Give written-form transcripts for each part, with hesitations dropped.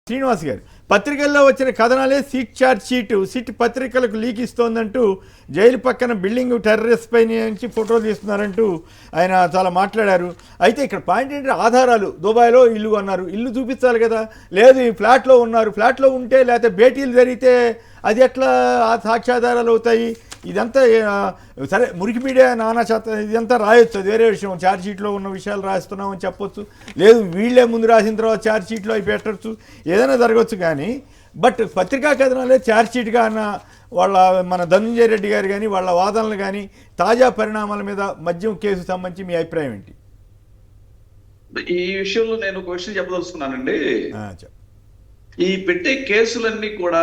శ్రీనివాస్ గారు, పత్రికల్లో వచ్చిన కథనాలే సిట్ పత్రికలకు లీక్ ఇస్తోందంటూ జైలు పక్కన బిల్డింగ్ టెర్రస్ పై నుంచి ఫోటోలు తీస్తున్నారంటూ ఆయన చాలా మాట్లాడారు. అయితే ఇక్కడ పాయింట్ ఏంటంటే ఆధారాలు, దుబాయ్లో ఇల్లు అన్నారు, ఇల్లు చూపించాలి కదా, లేదు ఈ ఫ్లాట్లో ఉన్నారు, ఫ్లాట్లో ఉంటే లేకపోతే భేటీలు జరిగితే అది ఎట్లా సాక్ష్యాధారాలు అవుతాయి? ఇదంతా సరే మురికి మీడియా నానా చేత ఇదంతా రాయొచ్చు, అది వేరే విషయం. ఛార్జ్షీట్లో ఉన్న విషయాలు రాస్తున్నామని చెప్పొచ్చు, లేదు వీళ్ళే ముందు రాసిన తర్వాత ఛార్జ్షీట్లో అవి పెట్టచ్చు, ఏదైనా జరగవచ్చు. కానీ బట్ పత్రికా కథనాలే ఛార్జ్షీట్గా అన్న వాళ్ళ మన ధనంజయ రెడ్డి గారు కానీ వాళ్ళ వాదనలు కానీ తాజా పరిణామాల మీద మద్యం కేసు సంబంధించి మీ అభిప్రాయం ఏంటి? ఈ విషయంలో నేను ఒక విషయం చెప్పదలుచుకున్నానండి. ఈ పెట్టే కేసులన్నీ కూడా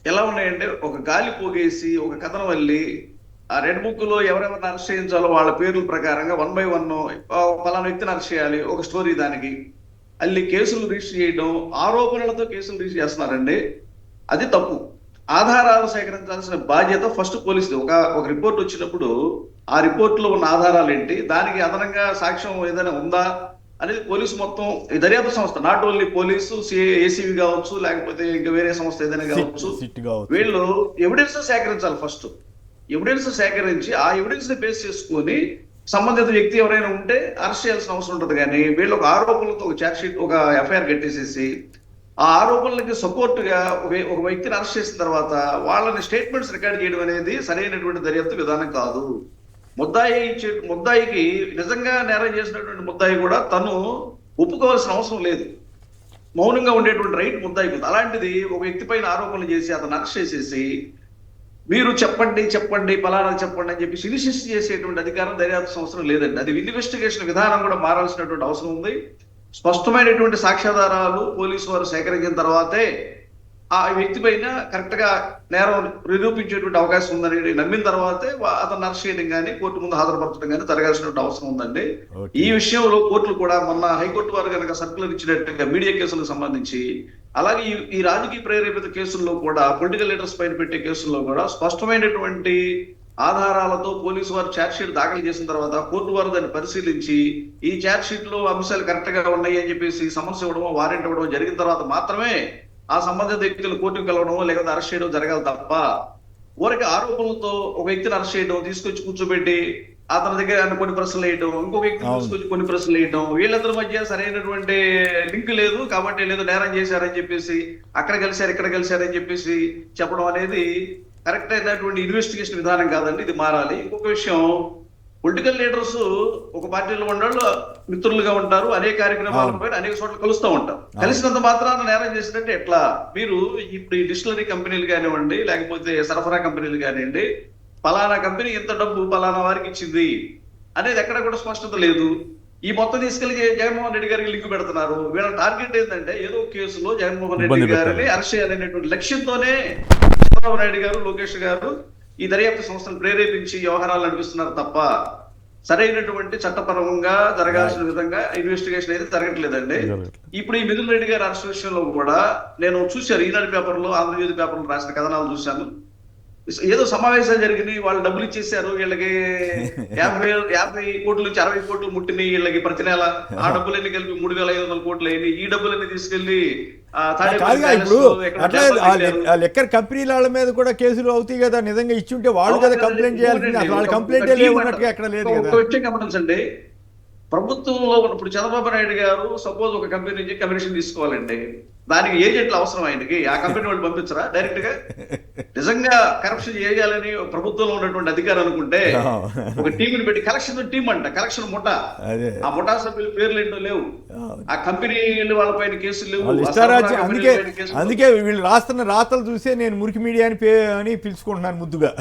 ఎలా ఉన్నాయంటే, ఒక గాలి పోగేసి ఒక కథనం వెళ్ళి ఆ రెడ్ బుక్ లో ఎవరెవరిని అరెస్ట్ చేయించాలో వాళ్ళ పేర్ల ప్రకారంగా 1 by 1 ఫలానా వ్యక్తిని అరెస్ట్ చేయాలి, ఒక స్టోరీ దానికి అల్లి కేసులు రిజిస్టర్ చేయడం, ఆరోపణలతో కేసులు రిజిస్టర్ చేస్తున్నారండి. అది తప్పు. ఆధారాలు సేకరించాల్సిన బాధ్యత ఫస్ట్ పోలీసుది. ఒక రిపోర్ట్ వచ్చినప్పుడు ఆ రిపోర్ట్ లో ఉన్న ఆధారాలు ఏంటి, దానికి అదనంగా సాక్ష్యం ఏదైనా ఉందా అనేది పోలీసు మొత్తం దర్యాప్తు సంస్థ, నాట్ ఓన్లీ పోలీసు, ఏసీబీ కావచ్చు, లేకపోతే ఇంకా వేరే సంస్థ ఏదైనా కావచ్చు, వీళ్ళు ఎవిడెన్స్ సేకరించాలి. ఫస్ట్ ఎవిడెన్స్ సేకరించి ఆ ఎవిడెన్స్ ని బేస్ చేసుకొని సంబంధిత వ్యక్తి ఎవరైనా ఉంటే అరెస్ట్ చేయాల్సిన అవసరం ఉంటుంది. కానీ వీళ్ళు ఒక ఆరోపణలతో ఒక ఛార్జ్ షీట్, ఒక ఎఫ్ఐఆర్ కట్టేసేసి ఆ ఆరోపణలకి సపోర్ట్ గా ఒక వ్యక్తిని అరెస్ట్ చేసిన తర్వాత వాళ్ళని స్టేట్మెంట్స్ రికార్డ్ చేయడం అనేది సరైనటువంటి దర్యాప్తు విధానం కాదు. ముద్దాయికి నిజంగా నేరం చేసినటువంటి ముద్దాయి కూడా తను ఒప్పుకోవాల్సిన అవసరం లేదు, మౌనంగా ఉండేటువంటి రైట్ ముద్దాయికి ఉంది. అలాంటిది ఒక వ్యక్తి పైన ఆరోపణలు చేసి అతను అరెస్ట్ చేసేసి మీరు చెప్పండి పలానా చెప్పండి అని చెప్పి ఇన్సిస్ట్ చేసేటువంటి అధికారం దర్యాప్తు సంవత్సరం లేదండి. అది ఇన్వెస్టిగేషన్ విధానం కూడా మారాల్సినటువంటి అవసరం ఉంది. స్పష్టమైనటువంటి సాక్ష్యాధారాలు పోలీసు వారు సేకరించిన తర్వాతే ఆ వ్యక్తి పైన కరెక్ట్ గా నేరం నిరూపించేటువంటి అవకాశం ఉందని నమ్మిన తర్వాతే అతను అరెస్ట్ చేయడం కానీ కోర్టు ముందు హాజరుపరచడం కానీ జరగాల్సినటువంటి అవసరం ఉందండి. ఈ విషయంలో కోర్టులు కూడా మొన్న హైకోర్టు వారు కనుక సర్కులర్ ఇచ్చినట్టుగా మీడియా కేసులకు సంబంధించి, అలాగే ఈ రాజకీయ ప్రేరేపిత కేసుల్లో కూడా, పొలిటికల్ లీడర్స్ పైన పెట్టే కేసుల్లో కూడా స్పష్టమైనటువంటి ఆధారాలతో పోలీసు వారు ఛార్జ్ షీట్ దాఖలు చేసిన తర్వాత కోర్టు వారు దాన్ని పరిశీలించి ఈ ఛార్జ్ షీట్ లో అంశాలు కరెక్ట్ గా ఉన్నాయి అని చెప్పేసి సమన్స్ ఇవ్వడమో వారెంట్ ఇవ్వడమో జరిగిన తర్వాత మాత్రమే ఆ సంబంధిత వ్యక్తులు కోర్టుకు కలవడమో లేకపోతే అరెస్ట్ చేయడం జరగాలి తప్ప ఊరికి ఆరోపణలతో ఒక వ్యక్తిని అరెస్ట్ చేయడం, తీసుకొచ్చి కూర్చోబెట్టి అతని దగ్గర కొన్ని ప్రశ్నలు వేయడం, ఇంకొక వ్యక్తిని తీసుకొచ్చి కొన్ని ప్రశ్నలు వేయడం, వీళ్ళిద్దరి మధ్య సరైనటువంటి లింక్ లేదు కాబట్టి లేదు నేరం చేశారని చెప్పేసి అక్కడ కలిశారు ఇక్కడ కలిశారని చెప్పేసి చెప్పడం అనేది కరెక్ట్ అయినటువంటి ఇన్వెస్టిగేషన్ విధానం కాదండి. ఇది మారాలి. ఇంకొక విషయం, పొలిటికల్ లీడర్స్ ఒక పార్టీలో ఉండేవాళ్ళు మిత్రులుగా ఉంటారు, అనేక కార్యక్రమాలపై అనేక చోట్ల కలుస్తూ ఉంటారు. కలిసినంత మాత్రాన నేరం చేసినట్టే ఎట్లా? మీరు ఇప్పుడు ఈ డిస్టిలరీ కంపెనీలు కానివ్వండి, లేకపోతే సరఫరా కంపెనీలు కానివ్వండి, పలానా కంపెనీ ఇంత డబ్బు పలానా వారికి ఇచ్చింది అనేది ఎక్కడ కూడా స్పష్టత లేదు. ఈ మొత్తం తీసుకెళ్లి జగన్మోహన్ రెడ్డి గారికి లింక్ పెడుతున్నారు. వీళ్ళ టార్గెట్ ఏంటంటే ఏదో కేసులో జగన్మోహన్ రెడ్డి గారిని అరెస్ట్ చేయాలనేటువంటి లక్ష్యంతోనే చంద్రబాబు నాయుడు గారు, లోకేష్ గారు ఈ దర్యాప్తు సంస్థను ప్రేరేపించి వ్యవహారాలు నడిపిస్తున్నారు తప్ప సరైనటువంటి చట్టపరంగా జరగాల్సిన విధంగా ఇన్వెస్టిగేషన్ అయితే జరగట్లేదండి. ఇప్పుడు ఈ మిథున్ రెడ్డి గారి అరెస్ట్ విషయంలో కూడా నేను చూశాను, ఈనాడు పేపర్లో, ఆంధ్రజ్యోతి పేపర్లో రాసిన కథనాలు చూశాను. ఏదో సమావేశాలు జరిగినాయి, వాళ్ళు డబ్బులు ఇచ్చేసారు, వీళ్ళకి 50 కోట్ల నుంచి 60 కోట్లు ముట్టినాయి వీళ్ళకి ప్రతి నెల. ఆ డబ్బులన్నీ కలిపి 3,500 కోట్లు అయినాయి. ఈ డబ్బులన్నీ తీసుకెళ్లి లెక్కర్ కంపెనీల వాళ్ళ మీద కూడా కేసులు అవుతాయి కదా, నిజంగా ఇచ్చుంటే వాళ్ళు కదా కంప్లైంట్ చేయాల్సింది. అసలు వాళ్ళ కంప్లైంట్ లేవున్నట్టుగా ఎక్కడ లేదు కదా. ఒక విషయం గమనించండి, ప్రభుత్వంలో ఇప్పుడు చంద్రబాబు నాయుడు గారు సపోజ్ ఒక కంపెనీ నుంచి కమిషన్ తీసుకోవాలండి, దానికి ఏజెంట్లు అవసరం ఆయనకి. ఆ కంపెనీ వాళ్ళు పంపించరా డైరెక్ట్ గా? నిజంగా కరప్షన్ చేయాలని ప్రభుత్వంలో ఉన్నటువంటి అధికారం అనుకుంటే ఒక టీంని పెట్టి కలెక్షన్ టీం అంట, కలెక్షన్ ముఠా, ఆ ముఠా సభ్యుల పేర్లు ఏంటో లేవు, ఆ కంపెనీ వాళ్ళపైన కేసులు లేవు. అందుకే వీళ్ళు రాస్తున్న రాతలు చూసే నేను మురికి మీడియా అని పిలుచుకుంటున్నాను ముద్దుగా.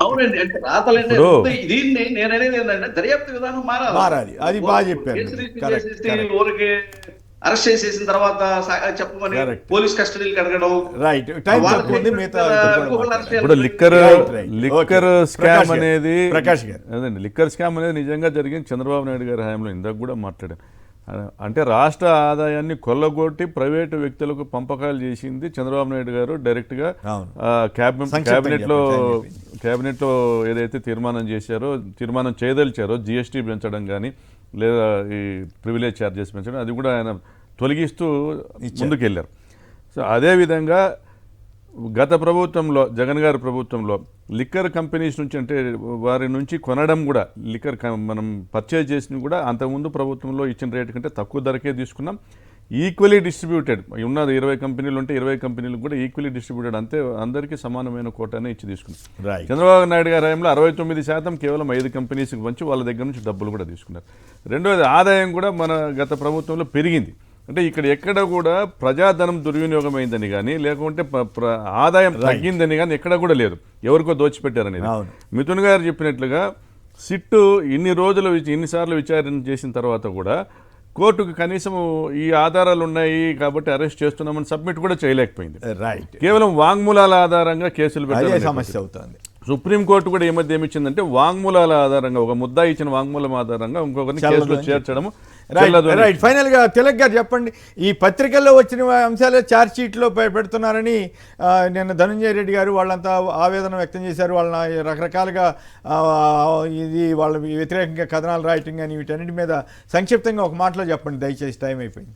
అవునండి, అంటే రాతలంటే దీన్ని నేను అనేది ఏంటంటే దర్యాప్తు విధానం మారాలి. అది బాగా చెప్పారు. ఊరికి అరెస్ట్ చేసేసిన తర్వాత చెప్పమని పోలీస్ కస్టడీకి అడగడం. రైట్. ఇప్పుడు లిక్కర్ స్కామ్ అనేది, ప్రకాష్ గారు, అదండి లిక్కర్ స్కామ్ అనేది నిజంగా జరిగింది చంద్రబాబు నాయుడు గారి హయాంలో. ఇందాక కూడా మాట్లాడారు. అంటే రాష్ట్ర ఆదాయాన్ని కొల్లగొట్టి ప్రైవేటు వ్యక్తులకు పంపకాలు చేసింది చంద్రబాబు నాయుడు గారు. డైరెక్ట్గా క్యాబినెట్లో ఏదైతే తీర్మానం చేయదలిచారో జిఎస్టీ పెంచడం కానీ లేదా ఈ ప్రివిలేజ్ ఛార్జెస్ పెంచడం, అది కూడా ఆయన తొలగిస్తూ ముందుకెళ్ళారు. సో అదేవిధంగా గత ప్రభుత్వంలో జగన్ గారి ప్రభుత్వంలో లిక్కర్ కంపెనీస్ నుంచి అంటే వారి నుంచి కొనడం కూడా లిక్కర్ మనం పర్చేజ్ చేసిన కూడా అంతకుముందు ప్రభుత్వంలో ఇచ్చిన రేటు కంటే తక్కువ ధరకే తీసుకున్నాం. ఈక్వలీ డిస్ట్రిబ్యూటెడ్ ఉన్నది 20 కంపెనీలు ఉంటే 20 కంపెనీలు కూడా ఈక్వలీ డిస్ట్రిబ్యూటెడ్ అంతే అందరికీ సమానమైన కోటానే ఇచ్చి తీసుకున్నాం. చంద్రబాబు నాయుడు గారి హయాంలో 69% కేవలం 5 కంపెనీస్కి పంచి వాళ్ళ దగ్గర నుంచి డబ్బులు కూడా తీసుకున్నారు. రెండోది ఆదాయం కూడా మన గత ప్రభుత్వంలో పెరిగింది. అంటే ఇక్కడ ఎక్కడ కూడా ప్రజాధనం దుర్వినియోగం అయిందని కానీ లేకుంటే ఆదాయం తగ్గిందని కానీ ఎక్కడ కూడా లేదు, ఎవరికో దోచిపెట్టారనేది. మిథున్ గారు చెప్పినట్లుగా సిట్టు ఇన్నిసార్లు విచారణ చేసిన తర్వాత కూడా కోర్టుకు కనీసం ఈ ఆధారాలు ఉన్నాయి కాబట్టి అరెస్ట్ చేస్తున్నామని సబ్మిట్ కూడా చేయలేకపోయింది. కేవలం వాంగ్మూలాల ఆధారంగా కేసులు పెట్టే సమస్య అవుతుంది. సుప్రీంకోర్టు కూడా ఈ మధ్య ఏమిచ్చిందంటే వాంగ్మూలాల ఆధారంగా ఒక ముద్దాయి ఇచ్చిన వాంగ్మూలం ఆధారంగా ఇంకొకరిని కేసులో చేర్చడము. రైట్, ఫైనల్ గా తిలక్ గారు చెప్పండి, ఈ పత్రికల్లో వచ్చిన అంశాలే ఛార్జ్ షీట్ లో పెడుతున్నారని నిన్న ధనంజయ రెడ్డి గారు వాళ్ళంతా ఆవేదన వ్యక్తం చేశారు. వాళ్ళ రకరకాలుగా ఇది వాళ్ళ వ్యతిరేకంగా కథనాలు రాయటం కానీ వీటన్నిటి మీద సంక్షిప్తంగా ఒక మాటలో చెప్పండి దయచేసి, టైం అయిపోయింది.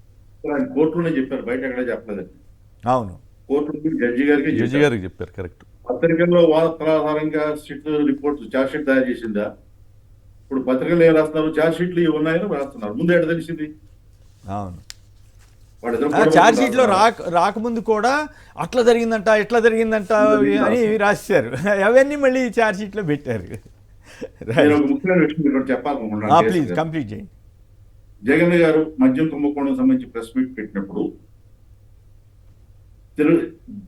కోర్టులోనే చెప్పారు, బయట ఎక్కడ చెప్పలేదండి. అవును, కోర్టు జడ్జి గారికి చెప్పారు. కరెక్ట్. పత్రికల్లో వార్తల ఆధారంగా సిట్ రిపోర్ట్ ఛార్జ్ షీట్ తయారు చేసిందా? ఇప్పుడు పత్రికలు ఏం రాస్తున్నారు? ఛార్జ్ షీట్లు ఇవి ఉన్నాయని రాస్తున్నారు. ముందు ఎక్కడ తెలిసింది? అవును, ఛార్జ్ షీట్ లో రాకముందు కూడా అట్లా జరిగిందంట ఇట్లా జరిగిందంట అని రాశారు. అవన్నీ మళ్ళీ ఛార్జ్ షీట్ లో పెట్టారు. ఒక ముఖ్యమైన విషయం చెప్పాలనుకుంటున్నాను, ప్లీజ్ కంప్లీట్ చేయండి. జగన్ గారు మద్యం కుంభకోణం సంబంధించి ప్రెస్ మీట్ పెట్టినప్పుడు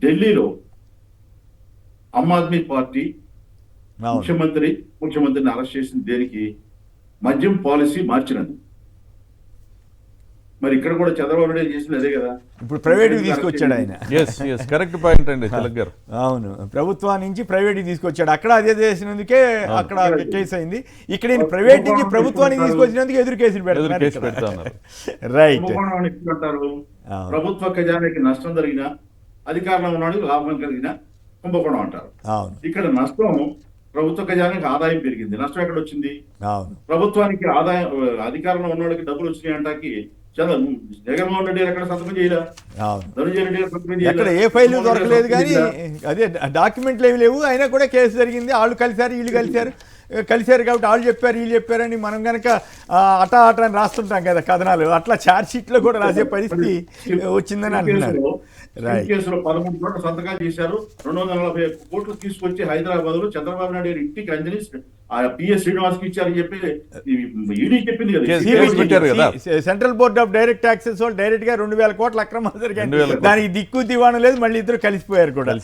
ఢిల్లీలో ఆమ్ ఆద్మీ పార్టీ ముఖ్యమంత్రిని అరెస్ట్ చేసింది దేనికి? మద్యం పాలసీ మార్చినందుకు. మరి ఇక్కడ కూడా చంద్రబాబు నాయుడు చేసింది అదే కదా. ఇప్పుడు ప్రైవేట్ తీసుకొచ్చాడు ఆయన. కరెక్ట్ పాయింట్ అండి తిలక్ గారు. అవును, ప్రభుత్వం నుంచి ప్రైవేట్ తీసుకొచ్చాడు. అక్కడ అదే చేసినందుకే అక్కడ కేసు అయింది. ఇక్కడ ప్రైవేట్ నుంచి ప్రభుత్వానికి తీసుకొచ్చినందుకు ఎదురు కేసులు పెడతారు. రైట్. అంటారు ప్రభుత్వ ఖజానాకి నష్టం జరిగినా అధికారంలో ఉన్నాడు లాభం కలిగినా కుంభకోణం అంటారు. ఇక్కడ నష్టం ప్రభుత్వ ఖజానానికి ఆదాయం పెరిగింది, నష్టం ఎక్కడ వచ్చింది? ప్రభుత్వానికి ఆదాయం అధికారంలో ఉన్న వాళ్ళకి డబ్బులు వచ్చినాయి అంటాకి జగన్మోహన్ రెడ్డి ఎక్కడ సంతకం చేయలే, ధనంజయ రెడ్డి సంతకం చేయలే, ఏ ఫైల్ దొరకలేదు. కానీ అదే డాక్యుమెంట్లు ఏమి లేవు, అయినా కూడా కేసు జరిగింది. వాళ్ళు కలిశారు వీళ్ళు కలిశారు కాబట్టి వాళ్ళు చెప్పారు వీళ్ళు చెప్పారని మనం కనుక అటా అని రాస్తుంటాం కదా కథనాలు, అట్లా ఛార్జ్ షీట్ లో కూడా రాసే పరిస్థితి వచ్చిందని అంటున్నారు. కేసులో 13 కోట్ల సంతకాలు చేశారు. 240 కోట్లు తీసుకొచ్చి హైదరాబాద్ లో చంద్రబాబు నాయుడు గారి ఇంటికి అంజనీ పిఎస్ శ్రీనివాస్ కి ఇచ్చారని చెప్పి ఈడీ చెప్పింది కదా. Central board of direct taxes వాళ్ళు డైరెక్ట్ గా 2000 కోట్ల అక్రమాలు జరిగాయి. దానికి దిక్కు దివాణం లేదు, మళ్ళీ ఇద్దరు కలిసిపోయారు కూడా.